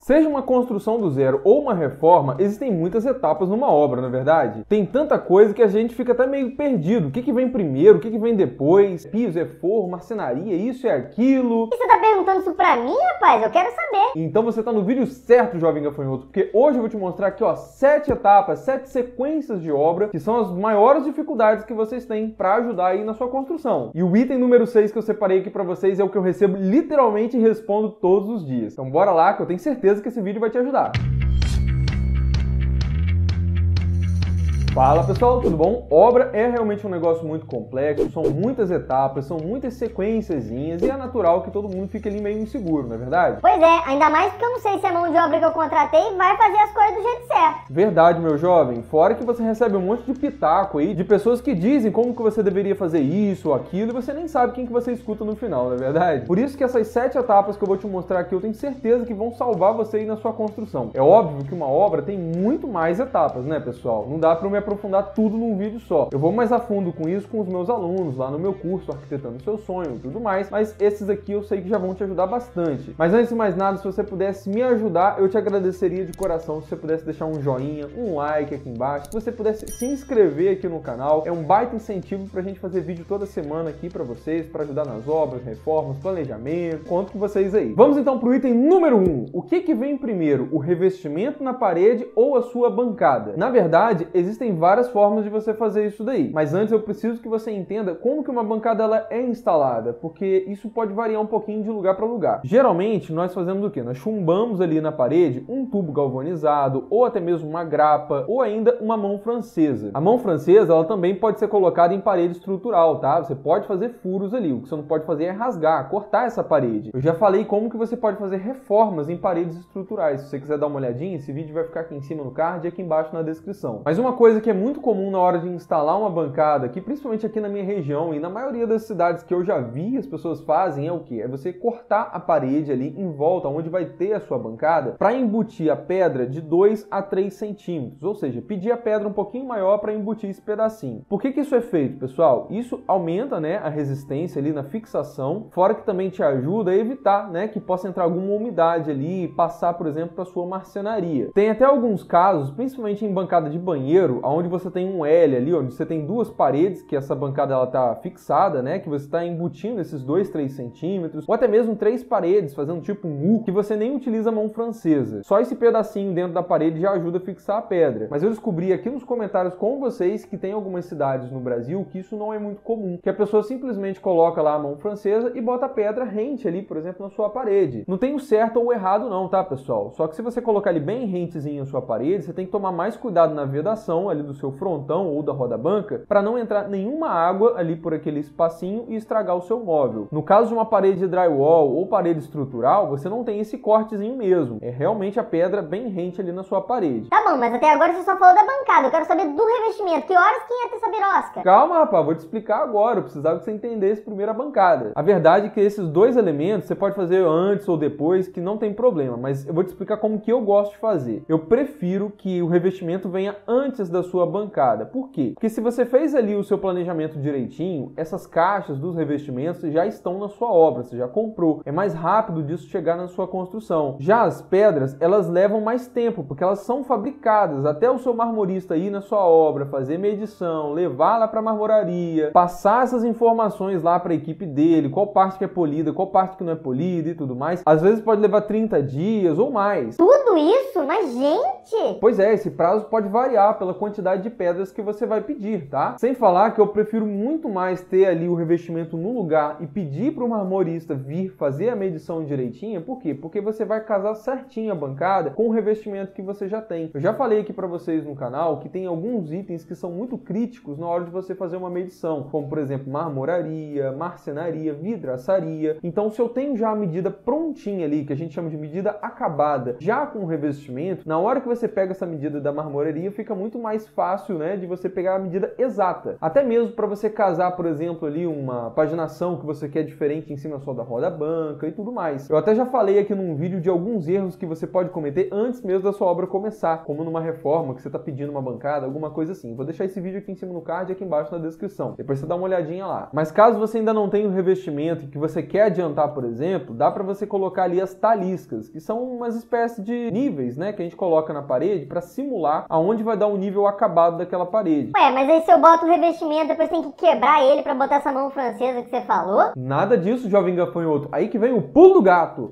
Seja uma construção do zero ou uma reforma, existem muitas etapas numa obra, não é verdade? Tem tanta coisa que a gente fica até meio perdido. O que vem primeiro, o que vem depois? Piso, é forro, marcenaria, isso é aquilo. E você tá perguntando isso pra mim, rapaz? Eu quero saber. Então você tá no vídeo certo, jovem gafanhoto, porque hoje eu vou te mostrar aqui, ó, 7 etapas, 7 sequências de obra, que são as maiores dificuldades que vocês têm pra ajudar aí na sua construção. E o item número 6 que eu separei aqui pra vocês é o que eu recebo literalmente e respondo todos os dias. Então bora lá, que eu tenho certeza que esse vídeo vai te ajudar. Fala pessoal, tudo bom? Obra é realmente um negócio muito complexo, são muitas etapas, são muitas sequenciazinhas e é natural que todo mundo fique ali meio inseguro, não é verdade? Pois é, ainda mais porque eu não sei se a mão de obra que eu contratei vai fazer as coisas do jeito certo. Verdade, meu jovem. Fora que você recebe um monte de pitaco aí, de pessoas que dizem como que você deveria fazer isso ou aquilo e você nem sabe quem que você escuta no final, não é verdade? Por isso que essas 7 etapas que eu vou te mostrar aqui, eu tenho certeza que vão salvar você aí na sua construção. É óbvio que uma obra tem muito mais etapas, né, pessoal? Não dá pra eu me aprofundar tudo num vídeo só. Eu vou mais a fundo com isso com os meus alunos lá no meu curso Arquitetando Seu Sonho e tudo mais, mas esses aqui eu sei que já vão te ajudar bastante. Mas antes de mais nada, se você pudesse me ajudar, eu te agradeceria de coração se você pudesse deixar um joinha, um like aqui embaixo, se você pudesse se inscrever aqui no canal. É um baita incentivo pra gente fazer vídeo toda semana aqui pra vocês, pra ajudar nas obras, reformas, planejamento. Conto com vocês aí. Vamos então pro item número 1. O que vem primeiro? O revestimento na parede ou a sua bancada? Na verdade, existem várias formas de você fazer isso daí. Mas antes eu preciso que você entenda como que uma bancada ela é instalada, porque isso pode variar um pouquinho de lugar para lugar. Geralmente nós fazemos o quê? Nós chumbamos ali na parede um tubo galvanizado, ou até mesmo uma grapa, ou ainda uma mão francesa. A mão francesa ela também pode ser colocada em parede estrutural, tá? Você pode fazer furos ali, o que você não pode fazer é rasgar, cortar essa parede. Eu já falei como que você pode fazer reformas em paredes estruturais. Se você quiser dar uma olhadinha, esse vídeo vai ficar aqui em cima no card e aqui embaixo na descrição. Mas uma coisa que é muito comum na hora de instalar uma bancada, que principalmente aqui na minha região e na maioria das cidades que eu já vi as pessoas fazem, é o que? É você cortar a parede ali em volta, onde vai ter a sua bancada, para embutir a pedra de 2 a 3 centímetros, ou seja, pedir a pedra um pouquinho maior para embutir esse pedacinho. Por que isso é feito, pessoal? Isso aumenta, né, a resistência ali na fixação, fora que também te ajuda a evitar, né, que possa entrar alguma umidade ali e passar, por exemplo, para sua marcenaria. Tem até alguns casos, principalmente em bancada de banheiro, onde você tem um L ali, onde você tem duas paredes, que essa bancada ela tá fixada, né, que você está embutindo esses 2, 3 centímetros, ou até mesmo 3 paredes, fazendo tipo um U, que você nem utiliza a mão francesa. Só esse pedacinho dentro da parede já ajuda a fixar a pedra. Mas eu descobri aqui nos comentários com vocês que tem algumas cidades no Brasil que isso não é muito comum, que a pessoa simplesmente coloca lá a mão francesa e bota a pedra rente ali, por exemplo, na sua parede. Não tem o certo ou o errado não, tá, pessoal? Só que se você colocar ele bem rentezinho na sua parede, você tem que tomar mais cuidado na vedação ali do seu frontão ou da roda-banca, para não entrar nenhuma água ali por aquele espacinho e estragar o seu móvel. No caso de uma parede de drywall ou parede estrutural, você não tem esse cortezinho mesmo. É realmente a pedra bem rente ali na sua parede. Tá bom, mas até agora você só falou da bancada. Eu quero saber do revestimento. Que horas que entra essa birosca? Calma, rapaz, vou te explicar agora. Eu precisava que você entendesse primeiro a bancada. A verdade é que esses dois elementos você pode fazer antes ou depois, que não tem problema, mas eu vou te explicar como que eu gosto de fazer. Eu prefiro que o revestimento venha antes da sua bancada. Por quê? Porque se você fez ali o seu planejamento direitinho, essas caixas dos revestimentos já estão na sua obra, você já comprou. É mais rápido disso chegar na sua construção. Já as pedras, elas levam mais tempo, porque elas são fabricadas. Até o seu marmorista ir na sua obra, fazer medição, levar lá para a marmoraria, passar essas informações lá para a equipe dele, qual parte que é polida, qual parte que não é polida e tudo mais. Às vezes pode levar 30 dias ou mais. Tudo isso? Mas, gente! Pois é, esse prazo pode variar pela quantidade de pedras que você vai pedir, tá? Sem falar que eu prefiro muito mais ter ali o revestimento no lugar e pedir para o marmorista vir fazer a medição direitinha. Por quê? Porque você vai casar certinho a bancada com o revestimento que você já tem. Eu já falei aqui para vocês no canal que tem alguns itens que são muito críticos na hora de você fazer uma medição, como por exemplo marmoraria, marcenaria, vidraçaria. Então se eu tenho já a medida prontinha ali, que a gente chama de medida acabada, já com o revestimento, na hora que você pega essa medida da marmoraria fica muito mais mais fácil, né, de você pegar a medida exata. Até mesmo para você casar, por exemplo, ali uma paginação que você quer diferente em cima só da roda-banca e tudo mais. Eu até já falei aqui num vídeo de alguns erros que você pode cometer antes mesmo da sua obra começar, como numa reforma que você está pedindo uma bancada, alguma coisa assim. Vou deixar esse vídeo aqui em cima no card e aqui embaixo na descrição. Depois você dá uma olhadinha lá. Mas caso você ainda não tenha o revestimento e que você quer adiantar, por exemplo, dá para você colocar ali as taliscas, que são umas espécies de níveis, né, que a gente coloca na parede para simular aonde vai dar o nível acabado daquela parede. Ué, mas aí se eu boto o revestimento, depois tem que quebrar ele para botar essa mão francesa que você falou? Nada disso, jovem gafanhoto. Aí que vem o pulo do gato.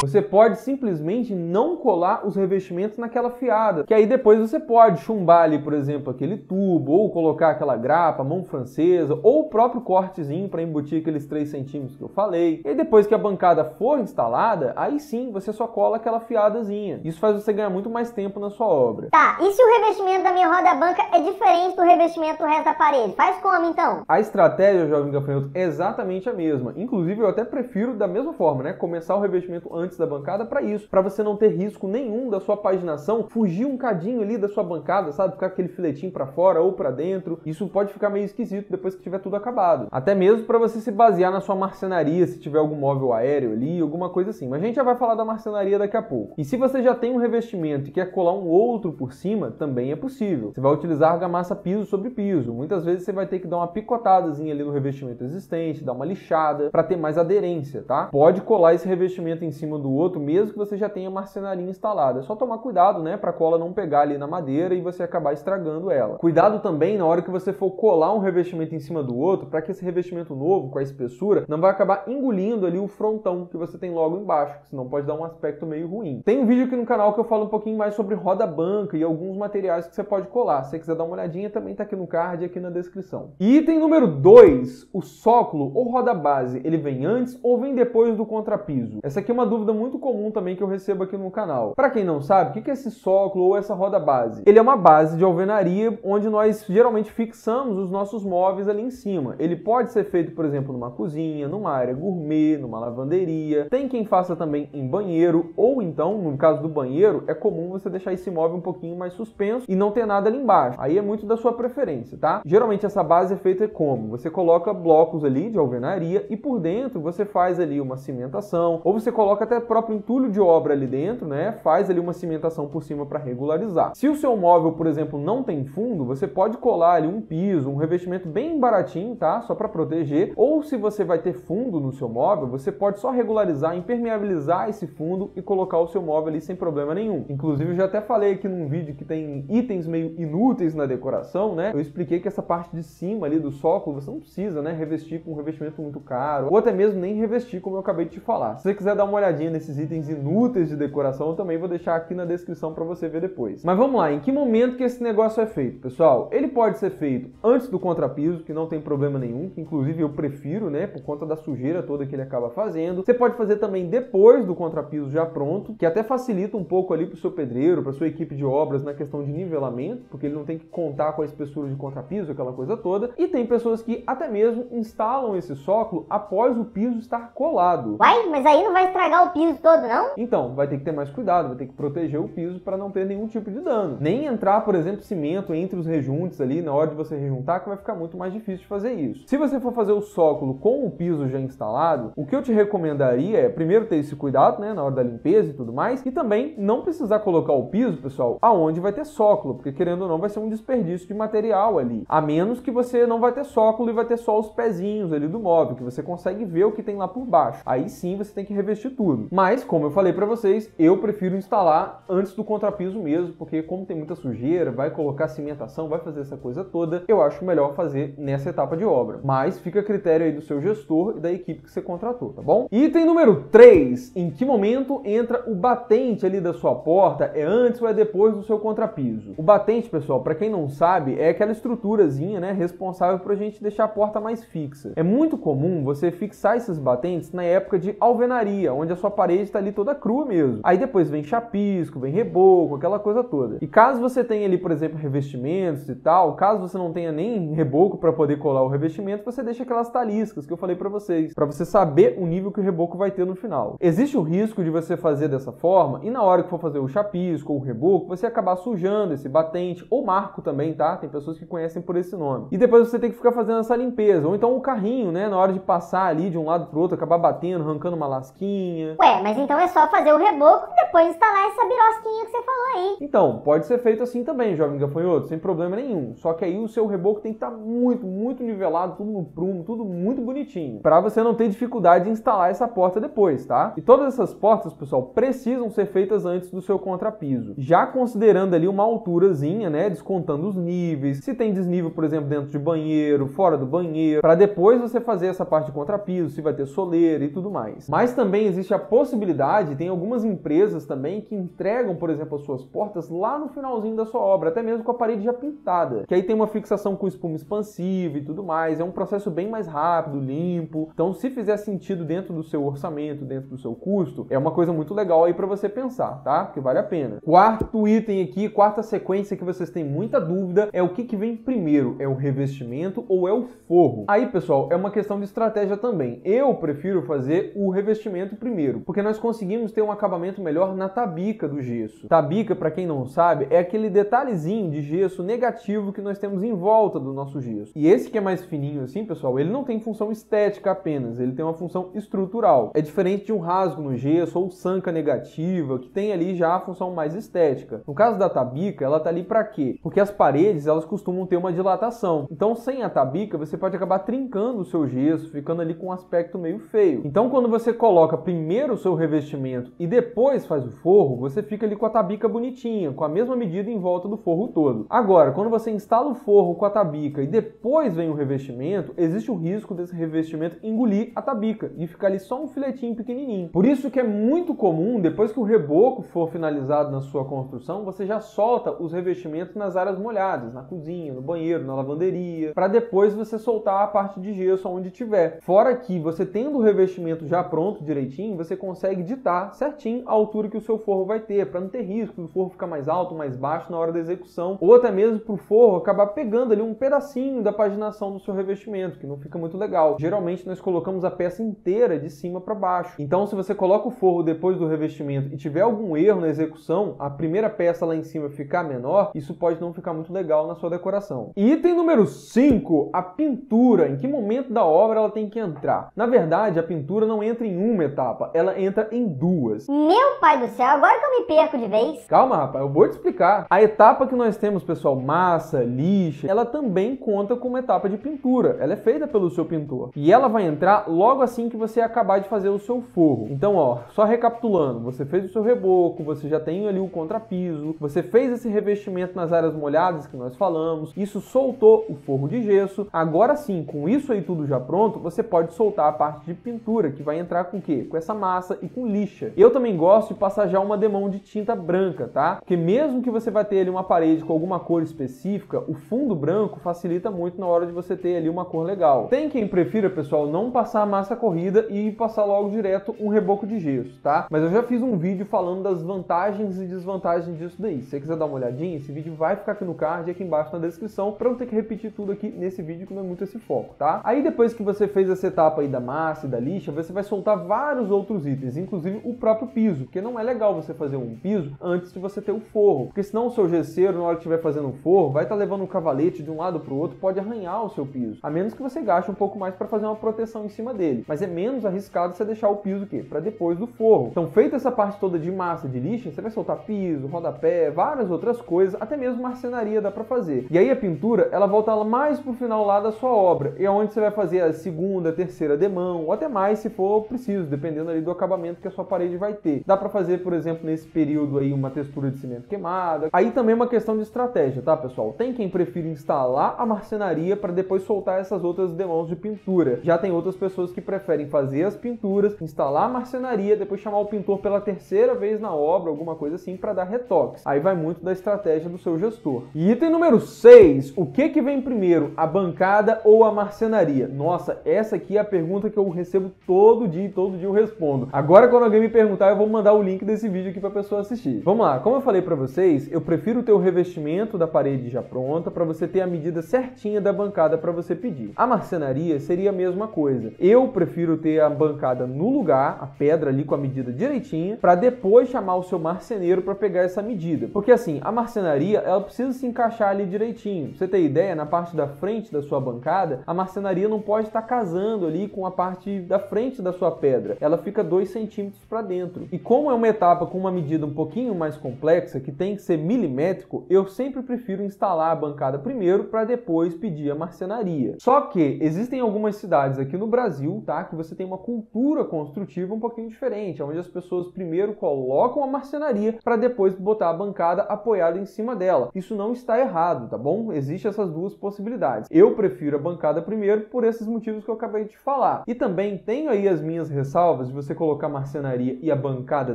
Você pode simplesmente não colar os revestimentos naquela fiada, que aí depois você pode chumbar ali, por exemplo, aquele tubo, ou colocar aquela grapa, mão francesa, ou o próprio cortezinho para embutir aqueles 3 centímetros que eu falei. E depois que a bancada for instalada, aí sim você só cola aquela fiadazinha. Isso faz você ganhar muito mais tempo na sua obra. Tá, e se o revestimento da minha roda-banca é diferente do revestimento do resto da parede? Faz como então? A estratégia, jovem gafanhoto, é exatamente a mesma. Inclusive, eu até prefiro da mesma forma, né? Começar o revestimento antes da bancada para isso, para você não ter risco nenhum da sua paginação fugir um cadinho ali da sua bancada, sabe? Ficar aquele filetinho para fora ou para dentro. Isso pode ficar meio esquisito depois que tiver tudo acabado. Até mesmo para você se basear na sua marcenaria, se tiver algum móvel aéreo ali, alguma coisa assim. Mas a gente já vai falar da marcenaria daqui a pouco. E se você já tem um revestimento e quer colar um outro por cima, também é possível. Você vai utilizar argamassa piso sobre piso. Muitas vezes você vai ter que dar uma picotadazinha ali no revestimento existente, dar uma lixada para ter mais aderência, tá? Pode colar esse revestimento em cima do outro, mesmo que você já tenha a marcenaria instalada. É só tomar cuidado, né, para a cola não pegar ali na madeira e você acabar estragando ela. Cuidado também na hora que você for colar um revestimento em cima do outro, para que esse revestimento novo, com a espessura, não vai acabar engolindo ali o frontão que você tem logo embaixo, senão pode dar um aspecto meio ruim. Tem um vídeo aqui no canal que eu falo um pouquinho mais sobre roda-banca e alguns materiais que você pode colar. Se você quiser dar uma olhadinha, também tá aqui no card e aqui na descrição. E item número 2, o sócolo ou roda-base, ele vem antes ou vem depois do contrapiso? Essa aqui é uma dúvida muito comum também que eu recebo aqui no canal. Para quem não sabe, o que é esse sócolo ou essa roda-base? Ele é uma base de alvenaria onde nós geralmente fixamos os nossos móveis ali em cima. Ele pode ser feito, por exemplo, numa cozinha, numa área gourmet, numa lavanderia. Tem quem faça também em banheiro, ou então, no caso do banheiro, é comum você deixar esse móvel um pouquinho mais suspenso e não ter nada ali embaixo. Aí é muito da sua preferência, tá? Geralmente essa base é feita como? Você coloca blocos ali de alvenaria e por dentro você faz ali uma cimentação, ou você coloca até próprio entulho de obra ali dentro, né? Faz ali uma cimentação por cima para regularizar. Se o seu móvel, por exemplo, não tem fundo, você pode colar ali um piso, um revestimento bem baratinho, tá? Só para proteger. Ou se você vai ter fundo no seu móvel, você pode só regularizar, impermeabilizar esse fundo e colocar o seu móvel ali sem problema nenhum. Inclusive, eu já até falei aqui num vídeo que tem itens meio inúteis na decoração, né? Eu expliquei que essa parte de cima ali do sócolo, você não precisa, né, revestir com um revestimento muito caro, ou até mesmo nem revestir, como eu acabei de te falar. Se você quiser dar uma olhadinha nesses itens inúteis de decoração, eu também vou deixar aqui na descrição para você ver depois. Mas vamos lá, em que momento que esse negócio é feito, pessoal? Ele pode ser feito antes do contrapiso, que não tem problema nenhum, que inclusive eu prefiro, né, por conta da sujeira toda que ele acaba fazendo. Você pode fazer também depois do contrapiso já pronto, que até facilita um pouco ali para o seu pedreiro, para sua equipe de obras na questão de nivelamento, porque ele não tem que contar com a espessura de contrapiso, aquela coisa toda. E tem pessoas que até mesmo instalam esse sócolo após o piso estar colado. Uai, mas aí não vai estragar o piso todo, não? Então, vai ter que ter mais cuidado, vai ter que proteger o piso para não ter nenhum tipo de dano. Nem entrar, por exemplo, cimento entre os rejuntes ali na hora de você rejuntar, que vai ficar muito mais difícil de fazer isso. Se você for fazer o sócolo com o piso já instalado, o que eu te recomendaria é primeiro ter esse cuidado, né, na hora da limpeza e tudo mais, e também não precisar colocar o piso, pessoal, aonde vai ter sócolo, porque querendo ou não vai ser um desperdício de material ali. A menos que você não vai ter sócolo e vai ter só os pezinhos ali do móvel, que você consegue ver o que tem lá por baixo. Aí sim você tem que revestir tudo. Mas, como eu falei para vocês, eu prefiro instalar antes do contrapiso mesmo, porque como tem muita sujeira, vai colocar cimentação, vai fazer essa coisa toda, eu acho melhor fazer nessa etapa de obra. Mas fica a critério aí do seu gestor e da equipe que você contratou, tá bom? Item número 3, em que momento entra o batente ali da sua porta? É antes ou é depois do seu contrapiso? O batente, pessoal, para quem não sabe, é aquela estruturazinha, né, responsável pra gente deixar a porta mais fixa. É muito comum você fixar esses batentes na época de alvenaria, onde a sua sua parede está ali toda crua mesmo. Aí depois vem chapisco, vem reboco, aquela coisa toda. E caso você tenha ali, por exemplo, revestimentos e tal, caso você não tenha nem reboco para poder colar o revestimento, você deixa aquelas taliscas que eu falei para vocês, para você saber o nível que o reboco vai ter no final. Existe o risco de você fazer dessa forma e na hora que for fazer o chapisco ou o reboco, você acabar sujando esse batente, ou marco também, tá? Tem pessoas que conhecem por esse nome. E depois você tem que ficar fazendo essa limpeza, ou então o carrinho, né, na hora de passar ali de um lado pro outro, acabar batendo, arrancando uma lasquinha. Ué, mas então é só fazer o reboco e depois instalar essa birosquinha que você falou aí. Então, pode ser feito assim também, jovem gafanhoto, sem problema nenhum. Só que aí o seu reboco tem que estar muito, muito nivelado, tudo no prumo, tudo muito bonitinho, para você não ter dificuldade de instalar essa porta depois, tá? E todas essas portas, pessoal, precisam ser feitas antes do seu contrapiso. Já considerando ali uma alturazinha, né, descontando os níveis, se tem desnível, por exemplo, dentro de banheiro, fora do banheiro, para depois você fazer essa parte de contrapiso, se vai ter soleira e tudo mais. Mas também existe a possibilidade, tem algumas empresas também que entregam, por exemplo, as suas portas lá no finalzinho da sua obra, até mesmo com a parede já pintada, que aí tem uma fixação com espuma expansiva e tudo mais, é um processo bem mais rápido, limpo. Então, se fizer sentido dentro do seu orçamento, dentro do seu custo, é uma coisa muito legal aí para você pensar, tá? Porque vale a pena. Quarto item aqui, quarta sequência que vocês têm muita dúvida, é o que vem primeiro, é o revestimento ou é o forro? Aí, pessoal, é uma questão de estratégia também. Eu prefiro fazer o revestimento primeiro, porque nós conseguimos ter um acabamento melhor na tabica do gesso. Tabica, para quem não sabe, é aquele detalhezinho de gesso negativo que nós temos em volta do nosso gesso. E esse que é mais fininho assim, pessoal, ele não tem função estética apenas, ele tem uma função estrutural. É diferente de um rasgo no gesso ou sanca negativa, que tem ali já a função mais estética. No caso da tabica, ela tá ali para quê? Porque as paredes, elas costumam ter uma dilatação. Então, sem a tabica, você pode acabar trincando o seu gesso, ficando ali com um aspecto meio feio. Então, quando você coloca primeiro o seu revestimento e depois faz o forro, você fica ali com a tabica bonitinha, com a mesma medida em volta do forro todo. Agora, quando você instala o forro com a tabica e depois vem o revestimento, existe o risco desse revestimento engolir a tabica e ficar ali só um filetinho pequenininho. Por isso que é muito comum, depois que o reboco for finalizado na sua construção, você já solta os revestimentos nas áreas molhadas, na cozinha, no banheiro, na lavanderia, para depois você soltar a parte de gesso onde tiver. Fora que você tendo o revestimento já pronto direitinho, você consegue ditar certinho a altura que o seu forro vai ter, para não ter risco do forro ficar mais alto, mais baixo na hora da execução, ou até mesmo para o forro acabar pegando ali um pedacinho da paginação do seu revestimento, que não fica muito legal. Geralmente nós colocamos a peça inteira de cima para baixo. Então, se você coloca o forro depois do revestimento e tiver algum erro na execução, a primeira peça lá em cima ficar menor, isso pode não ficar muito legal na sua decoração. E item número 5, a pintura. Em que momento da obra ela tem que entrar? Na verdade, a pintura não entra em uma etapa, ela entra em duas. Meu pai do céu, agora que eu me perco de vez. Calma, rapaz, eu vou te explicar. A etapa que nós temos, pessoal, massa, lixa, ela também conta como etapa de pintura. Ela é feita pelo seu pintor. E ela vai entrar logo assim que você acabar de fazer o seu forro. Então, ó, só recapitulando, você fez o seu reboco, você já tem ali o contrapiso, você fez esse revestimento nas áreas molhadas que nós falamos, isso soltou o forro de gesso. Agora sim, com isso aí tudo já pronto, você pode soltar a parte de pintura, que vai entrar com o quê? Com essa massa e com lixa. Eu também gosto de passar já uma demão de tinta branca, tá? Porque mesmo que você vai ter ali uma parede com alguma cor específica, o fundo branco facilita muito na hora de você ter ali uma cor legal. Tem quem prefira, pessoal, não passar a massa corrida e passar logo direto um reboco de gesso, tá? Mas eu já fiz um vídeo falando das vantagens e desvantagens disso daí. Se você quiser dar uma olhadinha, esse vídeo vai ficar aqui no card e aqui embaixo na descrição, para não ter que repetir tudo aqui nesse vídeo, que não é muito esse foco, tá? Aí depois que você fez essa etapa aí da massa e da lixa, você vai soltar vários outros itens, inclusive o próprio piso, porque não é legal você fazer um piso antes de você ter o forro, porque senão o seu gesseiro, na hora que estiver fazendo o forro, vai estar levando um cavalete de um lado para o outro, pode arranhar o seu piso, a menos que você gaste um pouco mais para fazer uma proteção em cima dele, mas é menos arriscado você deixar o piso para depois do forro. Então, feita essa parte toda de massa e de lixa, você vai soltar piso, rodapé, várias outras coisas, até mesmo marcenaria dá para fazer. E aí a pintura, ela volta mais pro final lá da sua obra, é onde você vai fazer a segunda, terceira demão, ou até mais se for preciso, dependendo ali do acabamento que a sua parede vai ter. Dá para fazer fazer, por exemplo, nesse período aí uma textura de cimento queimada. Aí também é uma questão de estratégia, tá, pessoal? Tem quem prefira instalar a marcenaria para depois soltar essas outras demãos de pintura. Já tem outras pessoas que preferem fazer as pinturas, instalar a marcenaria, depois chamar o pintor pela terceira vez na obra, alguma coisa assim, para dar retoques. Aí vai muito da estratégia do seu gestor. E item número 6, o que vem primeiro, a bancada ou a marcenaria? Nossa, essa aqui é a pergunta que eu recebo todo dia e todo dia eu respondo. Agora, quando alguém me perguntar, eu vou mandar o link desse vídeo aqui para a pessoa assistir. Vamos lá, como eu falei para vocês, eu prefiro ter o revestimento da parede já pronta para você ter a medida certinha da bancada para você pedir. A marcenaria seria a mesma coisa. Eu prefiro ter a bancada no lugar, a pedra ali com a medida direitinha, para depois chamar o seu marceneiro para pegar essa medida. Porque assim, a marcenaria, ela precisa se encaixar ali direitinho. Pra você ter ideia, na parte da frente da sua bancada, a marcenaria não pode estar casando ali com a parte da frente da sua pedra. Ela fica 2 centímetros para dentro. E como é uma etapa com uma medida um pouquinho mais complexa, que tem que ser milimétrico, eu sempre prefiro instalar a bancada primeiro para depois pedir a marcenaria. Só que existem algumas cidades aqui no Brasil, tá, que você tem uma cultura construtiva um pouquinho diferente, onde as pessoas primeiro colocam a marcenaria para depois botar a bancada apoiada em cima dela. Isso não está errado, tá bom? Existem essas duas possibilidades. Eu prefiro a bancada primeiro por esses motivos que eu acabei de falar. E também tenho aí as minhas ressalvas de você colocar a marcenaria e a bancada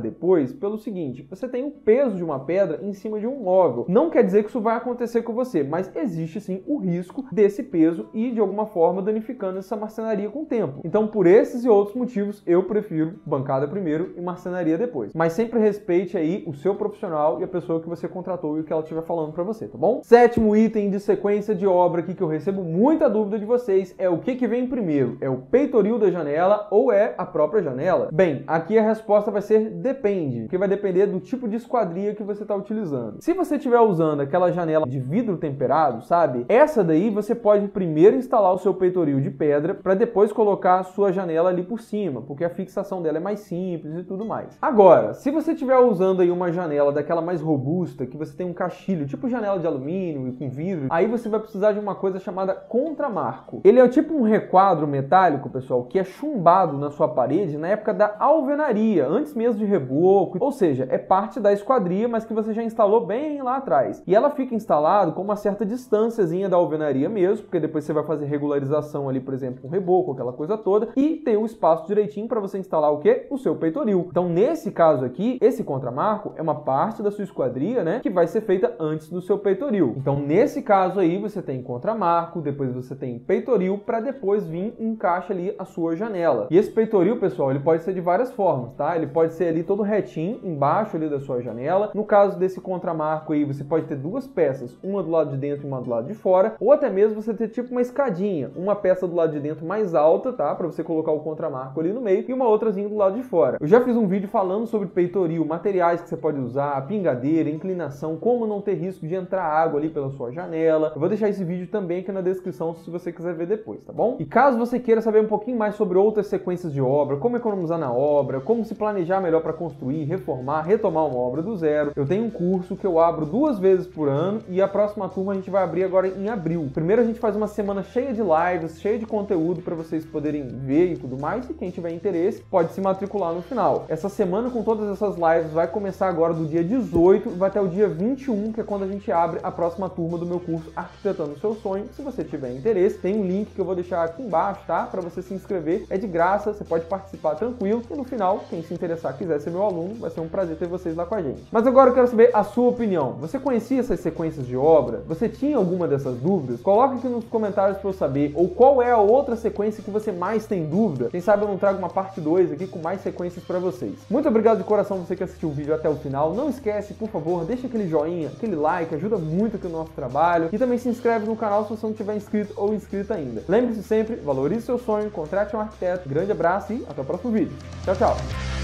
depois, pelo seguinte, você tem o peso de uma pedra em cima de um móvel. Não quer dizer que isso vai acontecer com você, mas existe sim o risco desse peso e de alguma forma danificando essa marcenaria com o tempo. Então, por esses e outros motivos, eu prefiro bancada primeiro e marcenaria depois. Mas sempre respeite aí o seu profissional e a pessoa que você contratou e o que ela estiver falando para você, tá bom? 7º item de sequência de obra aqui que eu recebo muita dúvida de vocês é o que vem primeiro? É o peitoril da janela ou é a própria janela? Bem, aqui a resposta vai ser depende, porque vai depender do tipo de esquadria que você está utilizando. Se você estiver usando aquela janela de vidro temperado, sabe? Essa daí você pode primeiro instalar o seu peitoril de pedra para depois colocar a sua janela ali por cima, porque a fixação dela é mais simples e tudo mais. Agora, se você estiver usando aí uma janela daquela mais robusta, que você tem um caixilho, tipo janela de alumínio e com vidro, aí você vai precisar de uma coisa chamada contramarco. Ele é tipo um requadro metálico, pessoal, que é chumbado na sua parede na época da alvenaria, antes mesmo de reboco, ou seja, é parte da esquadria, mas que você já instalou bem lá atrás. E ela fica instalada com uma certa distânciazinha da alvenaria mesmo, porque depois você vai fazer regularização ali, por exemplo, com reboco, aquela coisa toda, e tem o espaço direitinho para você instalar o quê? O seu peitoril. Então, nesse caso aqui, esse contramarco é uma parte da sua esquadria, né, que vai ser feita antes do seu peitoril. Então, nesse caso aí, você tem contramarco, depois você tem peitoril, para depois vir e encaixa ali a sua janela. E esse peitoril, pessoal, ele pode ser de várias formas, tá? Ele pode ser ali todo retinho, embaixo ali da sua janela. No caso desse contramarco aí, você pode ter 2 peças, uma do lado de dentro e uma do lado de fora, ou até mesmo você ter tipo uma escadinha, uma peça do lado de dentro mais alta, tá? Para você colocar o contramarco ali no meio e uma outrazinha do lado de fora. Eu já fiz um vídeo falando sobre peitoril, materiais que você pode usar, pingadeira, inclinação, como não ter risco de entrar água ali pela sua janela. Eu vou deixar esse vídeo também aqui na descrição se você quiser ver depois, tá bom? E caso você queira saber um pouquinho mais sobre outras sequências de obra, como economizar na obra, como se planejar melhor para construir, reformar, retomar uma obra do zero, eu tenho um curso que eu abro 2 vezes por ano e a próxima turma a gente vai abrir agora em abril. Primeiro a gente faz uma semana cheia de lives, cheia de conteúdo para vocês poderem ver e tudo mais, e quem tiver interesse pode se matricular no final. Essa semana com todas essas lives vai começar agora do dia 18 e vai até o dia 21, que é quando a gente abre a próxima turma do meu curso Arquitetando o Seu Sonho. Se você tiver interesse, tem um link que eu vou deixar aqui embaixo, tá? Para você se inscrever. É de graça, você pode participar tranquilo e no final, quem se interessar, quiser ser meu aluno, vai ser um prazer ter vocês lá com a gente. Mas agora eu quero saber a sua opinião. Você conhecia essas sequências de obra? Você tinha alguma dessas dúvidas? Coloque aqui nos comentários para eu saber. Ou qual é a outra sequência que você mais tem dúvida? Quem sabe eu não trago uma parte 2 aqui com mais sequências para vocês. Muito obrigado de coração você que assistiu o vídeo até o final. Não esquece, por favor, deixa aquele joinha, aquele like, ajuda muito aqui o nosso trabalho. E também se inscreve no canal se você não tiver inscrito ou inscrita ainda. Lembre-se sempre, valorize seu sonho, contrate um arquiteto. Grande abraço e até o próximo vídeo. Tchau, tchau!